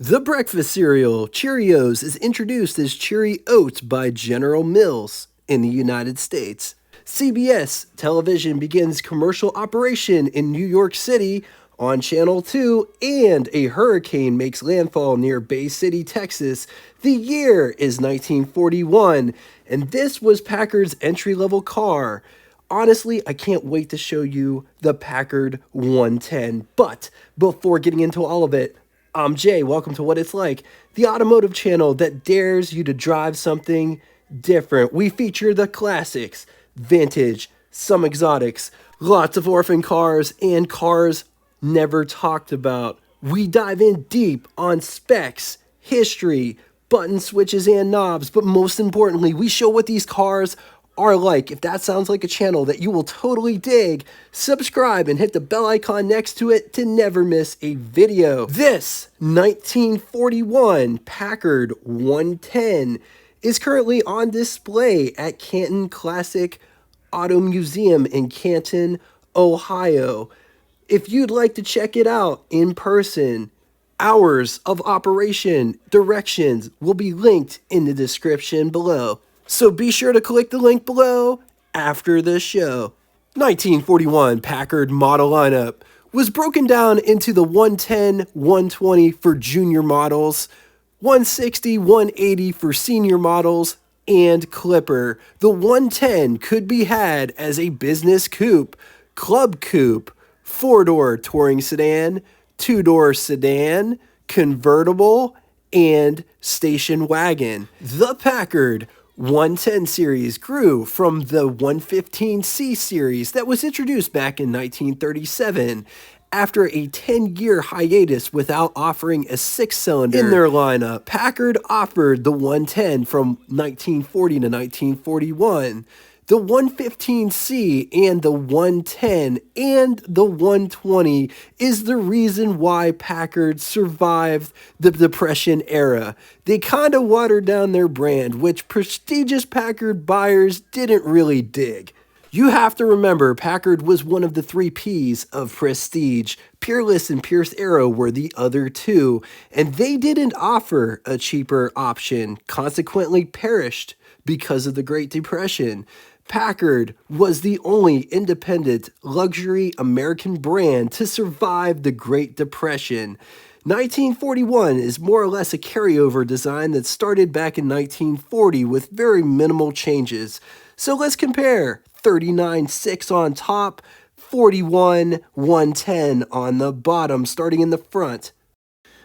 The breakfast cereal Cheerios is introduced as Cheery Oats by General Mills in the United States. CBS television begins commercial operation in New York City on Channel 2, and a hurricane makes landfall near Bay City, Texas. The year is 1941, and this was Packard's entry-level car. Honestly, I can't wait to show you the Packard 110. But before getting into all of it, I'm Jay. Welcome to What It's Like, the automotive channel that dares you to drive something different. We feature the classics, vintage, some exotics, lots of orphan cars, and cars never talked about. We dive in deep on specs, history, button switches, and knobs, but most importantly, we show what these cars are like. If that sounds like a channel that you will totally dig, subscribe and hit the bell icon next to it to never miss a video. This 1941 Packard 110 is currently on display at Canton Classic Auto Museum in Canton, Ohio. If you'd like to check it out in person, hours of operation, directions will be linked in the description below. So be sure to click the link below after the show. 1941 Packard model lineup was broken down into the 110, 120 for junior models, 160, 180 for senior models, and Clipper. The 110 could be had as a business coupe, club coupe, four-door touring sedan, two-door sedan, convertible, and station wagon. The Packard 110 series grew from the 115C series that was introduced back in 1937 after a 10-year hiatus without offering a six-cylinder in their lineup. Packard offered the 110 from 1940 to 1941. The 115C and the 110 and the 120 is the reason why Packard survived the Depression era. They kind of watered down their brand, which prestigious Packard buyers didn't really dig. You have to remember, Packard was one of the three P's of prestige. Peerless and Pierce Arrow were the other two, and they didn't offer a cheaper option, consequently perished because of the Great Depression. Packard was the only independent luxury American brand to survive the Great Depression. 1941 is more or less a carryover design that started back in 1940 with very minimal changes. So let's compare 39.6 on top, 41 110 on the bottom, starting in the front.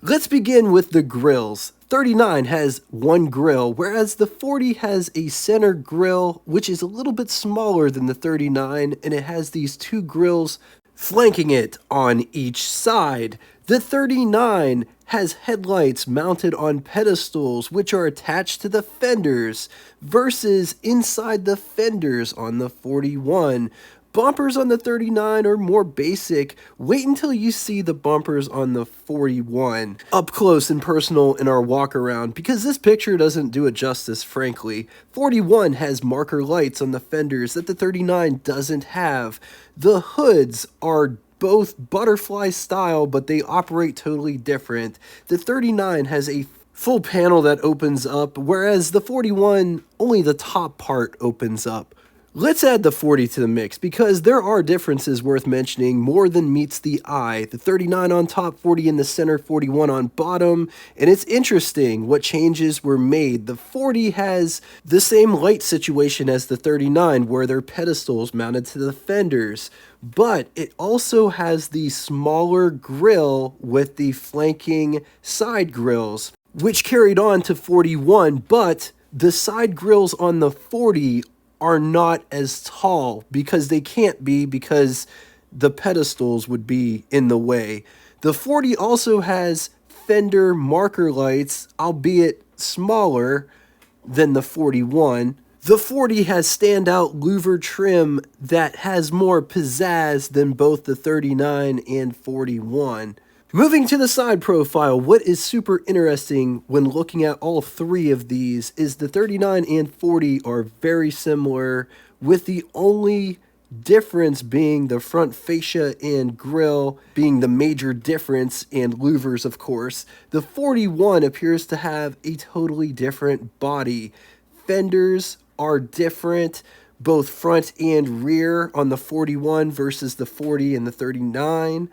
Let's begin with the grills. 39 has one grill, whereas the 40 has a center grill, which is a little bit smaller than the 39, and it has these two grills flanking it on each side. The 39 has headlights mounted on pedestals, which are attached to the fenders, versus inside the fenders on the 41. Bumpers on the 39 are more basic. Wait until you see the bumpers on the 41 up close and personal in our walk around, because this picture doesn't do it justice, frankly. 41 has marker lights on the fenders that the 39 doesn't have. The hoods are both butterfly style, but they operate totally different. The 39 has a full panel that opens up, whereas the 41, only the top part opens up. Let's add the 40 to the mix, because there are differences worth mentioning more than meets the eye. The 39 on top, 40 in the center, 41 on bottom, and it's interesting what changes were made. The 40 has the same light situation as the 39, where their pedestals mounted to the fenders, but it also has the smaller grille with the flanking side grills, which carried on to 41, but the side grills on the 40 are not as tall, because they can't be, because the pedestals would be in the way. The 40 also has fender marker lights, albeit smaller than the 41. The 40 has standout louver trim that has more pizzazz than both the 39 and 41. Moving to the side profile, what is super interesting when looking at all three of these is the 39 and 40 are very similar, with the only Difference being the front fascia and grille being the major difference, and louvers, of course. The 41 appears to have a totally different body. Fenders are different, both front and rear on the 41 versus the 40 and the 39.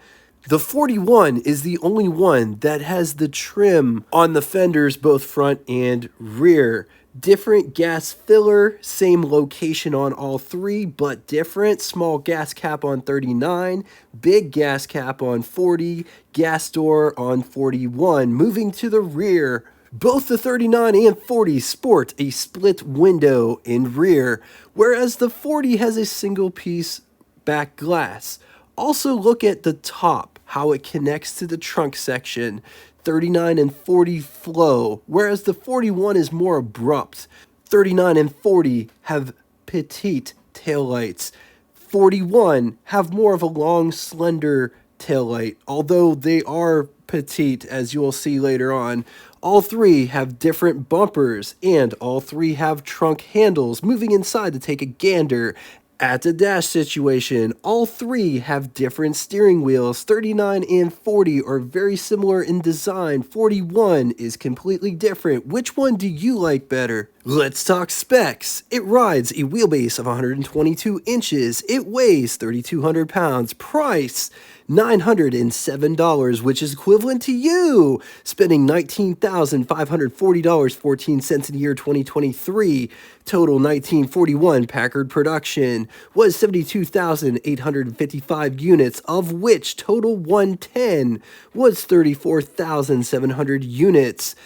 The 41 is the only one that has the trim on the fenders, both front and rear. Different gas filler, same location on all three, but different. Small gas cap on 39, big gas cap on 40, gas door on 41. Moving to the rear, both the 39 and 40 sport a split window in rear, whereas the 40 has a single piece back glass. Also look at the top, how it connects to the trunk section. 39 and 40 flow, whereas the 41 is more abrupt. 39 and 40 have petite taillights. 41 have more of a long, slender taillight, although they are petite, as you will see later on. All three have different bumpers, and all three have trunk handles. Moving inside to take a gander at the dash situation, all three have different steering wheels. 39 and 40 are very similar in design. 41 is completely different. Which one do you like better? Let's talk specs. It rides a wheelbase of 122 inches. It weighs 3,200 pounds. Price, $907, which is equivalent to you spending $19,540.14 in the year 2023. Total 1941 Packard production was 72,855 units, of which total 110 was 34,700 units.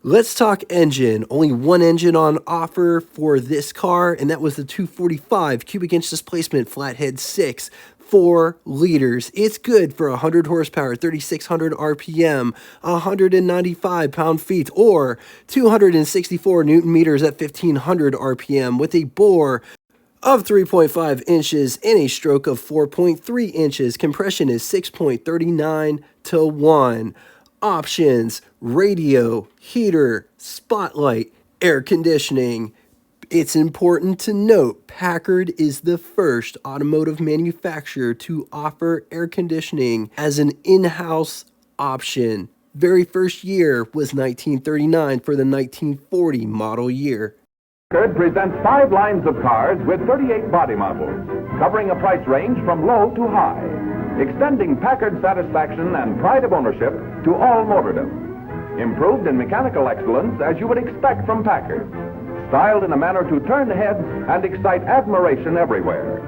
Let's talk engine. Only one engine on offer for this car, and that was the 245 cubic inch displacement flathead 6. 4 liters. It's good for 100 horsepower, 3,600 RPM, 195 pound-feet, or 264 newton meters at 1,500 RPM, with a bore of 3.5 inches and a stroke of 4.3 inches. Compression is 6.39 to 1. Options: radio, heater, spotlight, air conditioning. It's important to note, Packard is the first automotive manufacturer to offer air conditioning as an in-house option. Very first year was 1939 for the 1940 model year. Packard presents 5 lines of cars with 38 body models, covering a price range from low to high, extending Packard satisfaction and pride of ownership to all motorists. Improved in mechanical excellence as you would expect from Packard. Styled in a manner to turn heads and excite admiration everywhere.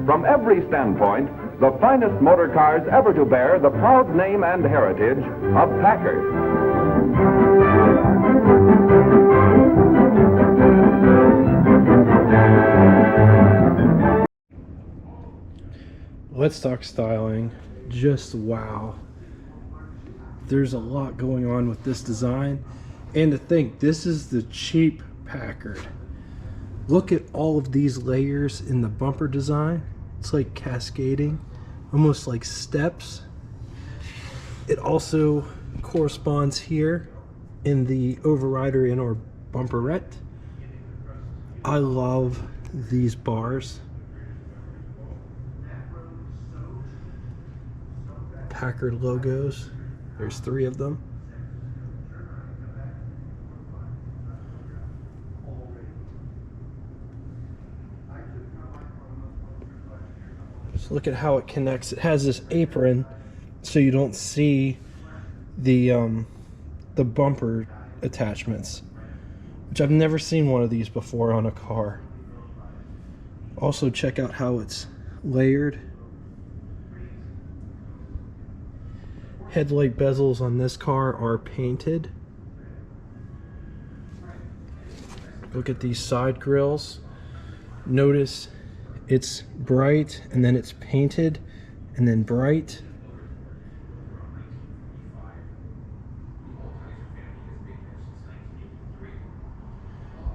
From every standpoint, the finest motor cars ever to bear the proud name and heritage of Packard. Let's talk styling. Just wow. There's a lot going on with this design. And to think, this is the cheap Packard. Look at all of these layers in the bumper design. It's like cascading, almost like steps. It also corresponds here in the overrider and or bumperette. I love these bars. Packard logos. There's 3 of them. Just look at how it connects. It has this apron so you don't see the bumper attachments, which I've never seen one of these before on a car. Also check out how it's layered. Headlight bezels on this car are painted. Look at these side grills. Notice it's bright and then it's painted and then bright.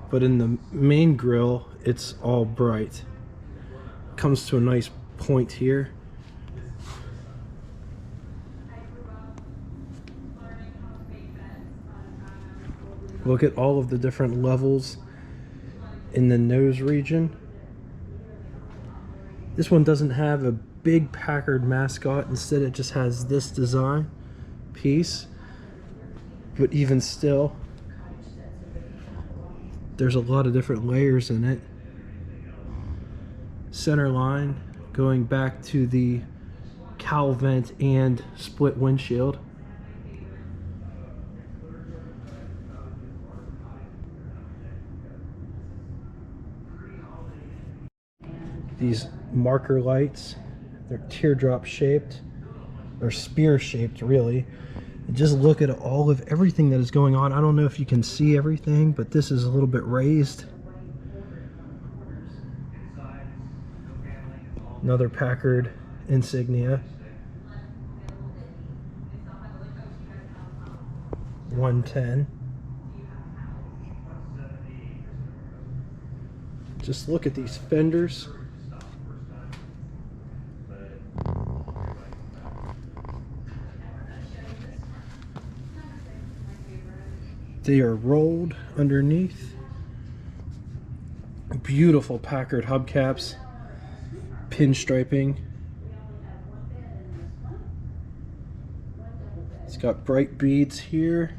But in the main grille, it's all bright. Comes to a nice point here. Look at all of the different levels in the nose region. This one doesn't have a big Packard mascot. Instead, it just has this design piece. But even still, there's a lot of different layers in it. Center line going back to the cowl vent and split windshield. These marker lights, they're teardrop shaped, or spear shaped really. And just look at all of everything that is going on. I don't know if you can see everything, but this is a little bit raised. Another Packard insignia. 110. Just look at these fenders. They are rolled underneath. Beautiful Packard hubcaps. Pinstriping. It's got bright beads here.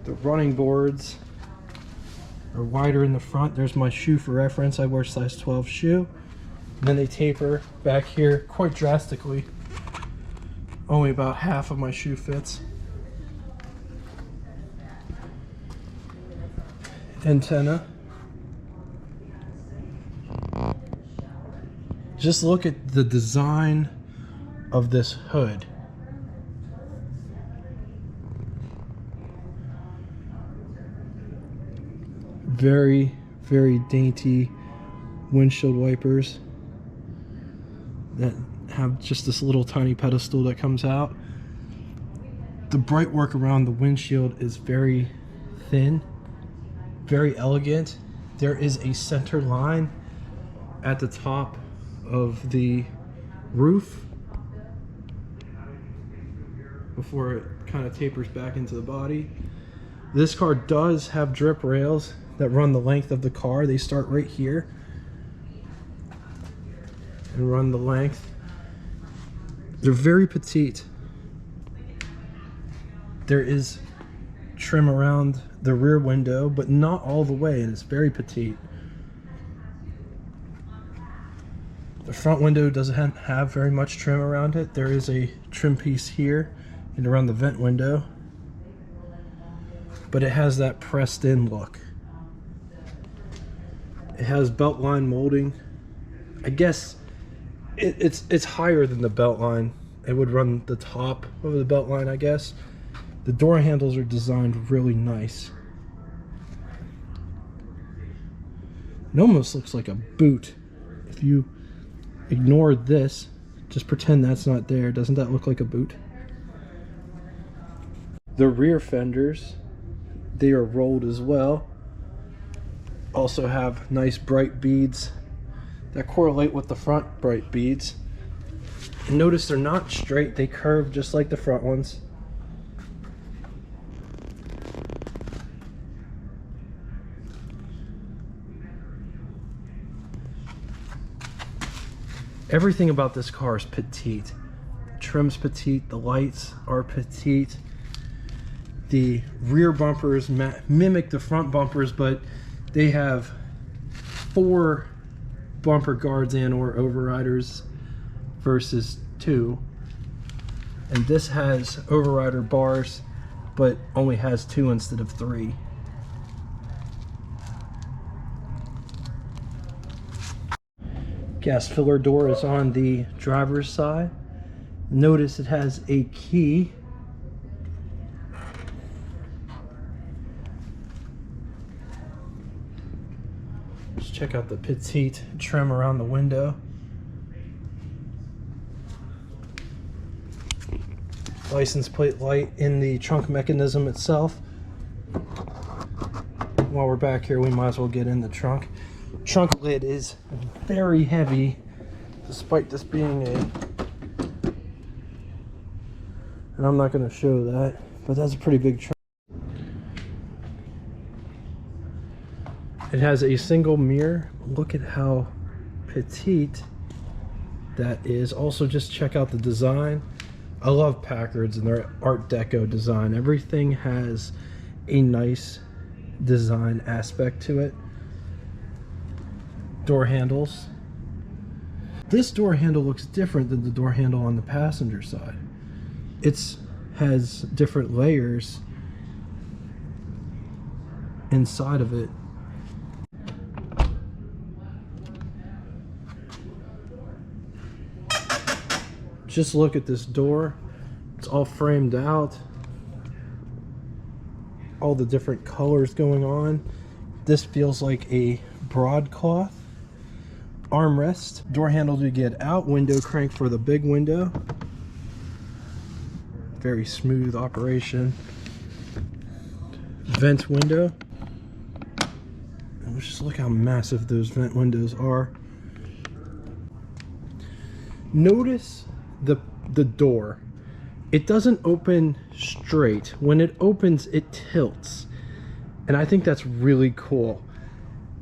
The running boards are wider in the front. There's my shoe for reference. I wear size 12 shoe. And then they taper back here quite drastically. Only about half of my shoe fits. Antenna. Just look at the design of this hood. Very, very dainty windshield wipers that have just this little tiny pedestal that comes out. The bright work around the windshield is very thin, very elegant. There is a center line at the top of the roof before it kind of tapers back into the body. This car does have drip rails that run the length of the car. They start right here and run the length. They're very petite. There is trim around the rear window, but not all the way, and it's very petite. The front window doesn't have very much trim around it. There is a trim piece here and around the vent window, but it has that pressed in look. It has belt line molding. I guess it's higher than the belt line. It would run the top of the belt line, I guess. The door handles are designed really nice. It almost looks like a boot. If you ignore this, just pretend that's not there. Doesn't that look like a boot? The rear fenders, they are rolled as well. Also have nice bright beads that correlate with the front bright beads. And notice they're not straight, they curve just like the front ones. Everything about this car is petite. The trim's petite, the lights are petite. The rear bumpers mimic the front bumpers, but they have 4 bumper guards and or overriders versus 2. And this has overrider bars, but only has 2 instead of 3. Gas filler door is on the driver's side. Notice it has a key. Let's check out the petite trim around the window. License plate light in the trunk mechanism itself. While we're back here, we might as well get in the trunk. Trunk lid is very heavy, despite this being and I'm not going to show that, but that's a pretty big trunk. It has a single mirror. Look at how petite that is. Also, just check out the design. I love Packards and their Art Deco design. Everything has a nice design aspect to it. Door handles. This door handle looks different than the door handle on the passenger side. It has different layers inside of it. Just look at this door. It's all framed out. All the different colors going on. This feels like a broadcloth. Armrest. Door handle to get out. Window crank for the big window. Very smooth operation. Vent window. And just look how massive those vent windows are. Notice the door. It doesn't open straight. When it opens, it tilts. And I think that's really cool.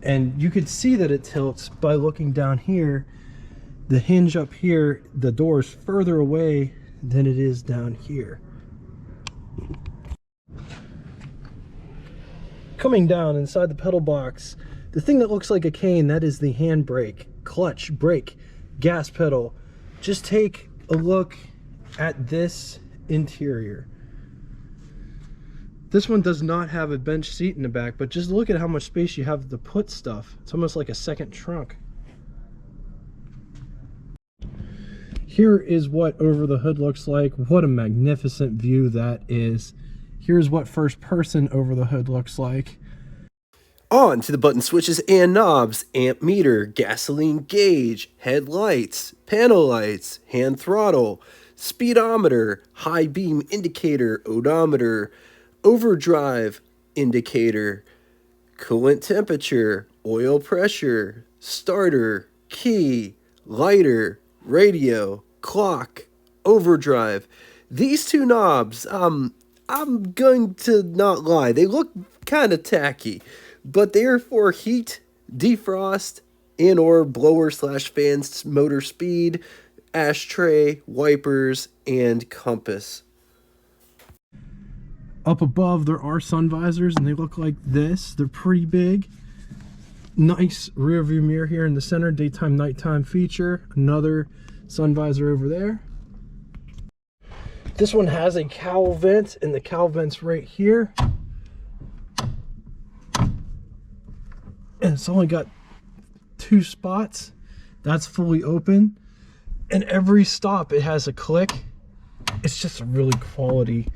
And you could see that it tilts by looking down here. The hinge up here, the door is further away than it is down here. Coming down inside the pedal box, the thing that looks like a cane, that is the handbrake, clutch, brake, gas pedal. Just take a look at this interior. This one does not have a bench seat in the back, but just look at how much space you have to put stuff. It's almost like a second trunk. Here is what over the hood looks like. What a magnificent view that is. Here's what first person over the hood looks like. On to the button switches and knobs: amp meter, gasoline gauge, headlights, panel lights, hand throttle, speedometer, high beam indicator, odometer, overdrive indicator, coolant temperature, oil pressure, starter, key, lighter, radio, clock, overdrive. These two knobs, I'm going to not lie, they look kind of tacky, but they are for heat, defrost, and or blower slash fan motor speed, ashtray, wipers, and compass. Up above there are sun visors, and they look like this. They're pretty big. Nice rear view mirror here in the center, daytime nighttime feature. Another sun visor over there. This one has a cowl vent, and the cowl vent's right here. And it's only got 2 spots. That's fully open. And every stop it has a click. It's just a really quality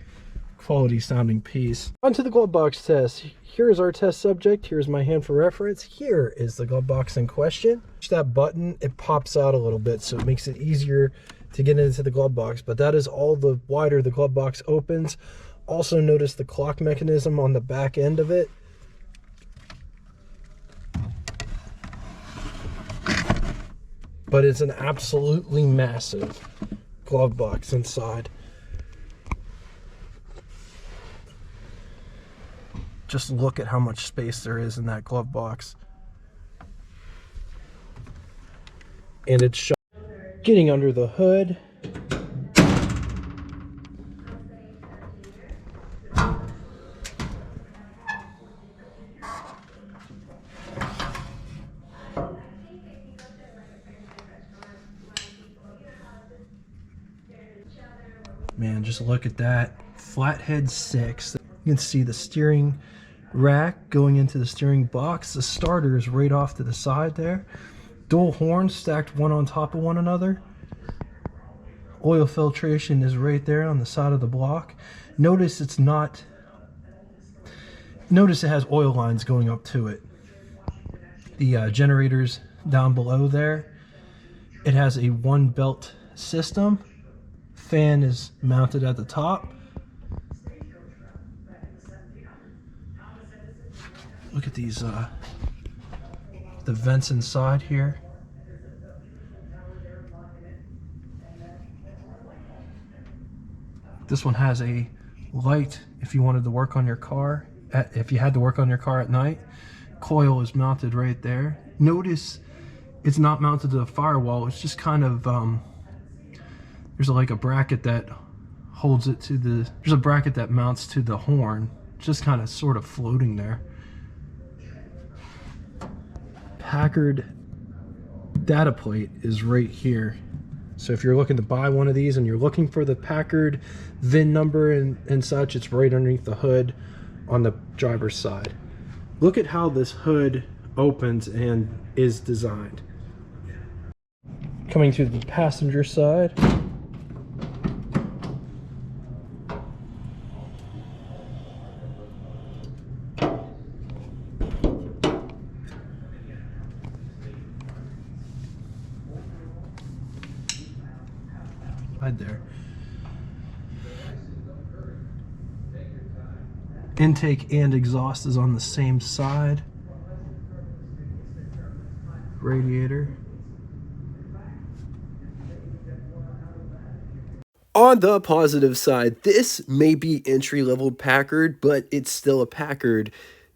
sounding piece. On to the glove box test. Here is our test subject. Here's my hand for reference. Here is the glove box in question. Push that button, it pops out a little bit, so it makes it easier to get into the glove box. But that is all the wider the glove box opens. Also notice the clock mechanism on the back end of it. But it's an absolutely massive glove box inside. Just look at how much space there is in that glove box. And it's shut. Getting under the hood. Man, just look at that. Flathead 6. You can see the steering rack going into the steering box. The starter is right off to the side there. Dual horns stacked one on top of one another. Oil filtration is right there on the side of the block. Notice it has oil lines going up to it. The generators down below there. It has a 1 belt system. Fan is mounted at the top. Look at these the vents inside here. This one has a light if you wanted to work on your car, if you had to work on your car at night. coil is mounted right there. Notice it's not mounted to the firewall. It's just kind of, there's like a bracket that holds it to the, there's a bracket that mounts to the horn. Just kind of sort of floating there. Packard data plate is right here. So if you're looking to buy one of these and you're looking for the Packard VIN number and such, it's right underneath the hood on the driver's side. Look at how this hood opens and is designed. Coming to the passenger side. Right there. Intake and exhaust is on the same side. Radiator. On the positive side, this may be entry-level Packard, but it's still a Packard.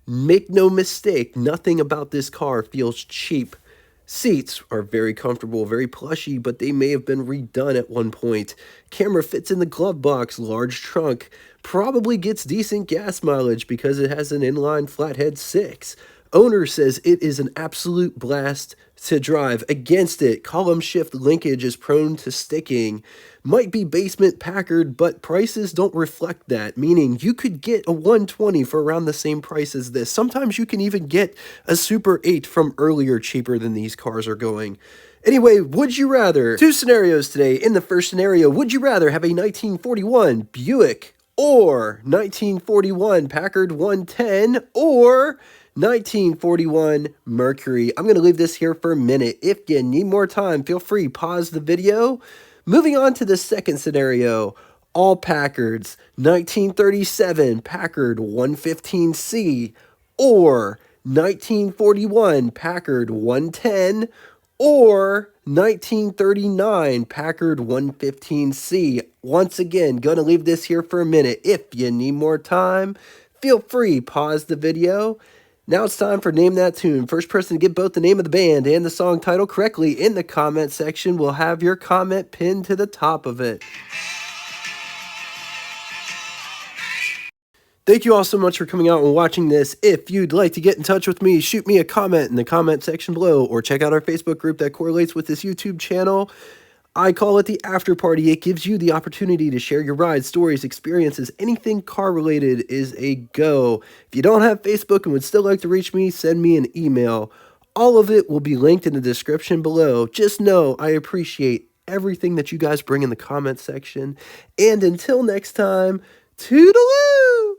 Make no mistake, nothing about this car feels cheap. Seats are very comfortable, very plushy, but they may have been redone at one point. Camera fits in the glove box, large trunk. Probably gets decent gas mileage because it has an inline flathead 6. Owner says it is an absolute blast to drive. Against it, column shift linkage is prone to sticking. Might be basement Packard, but prices don't reflect that, meaning you could get a 120 for around the same price as this. Sometimes you can even get a Super 8 from earlier cheaper than these cars are going. Anyway, would you rather? Two scenarios today. In the first scenario, would you rather have a 1941 Buick or 1941 Packard 110 or 1941 Mercury? I'm going to leave this here for a minute. If you need more time, feel free, pause the video. Moving on to the second scenario, all Packards, 1937 Packard 115C or 1941 Packard 110 or 1939 Packard 115C. Once again, gonna leave this here for a minute. If you need more time, feel free, pause the video. Now it's time for Name That Tune. First person to get both the name of the band and the song title correctly in the comment section will have your comment pinned to the top of it. Thank you all so much for coming out and watching this. If you'd like to get in touch with me, shoot me a comment in the comment section below or check out our Facebook group that correlates with this YouTube channel. I call it the After Party. It gives you the opportunity to share your rides, stories, experiences. Anything car related is a go. If you don't have Facebook and would still like to reach me, send me an email. All of it will be linked in the description below. Just know I appreciate everything that you guys bring in the comment section. And until next time, toodaloo!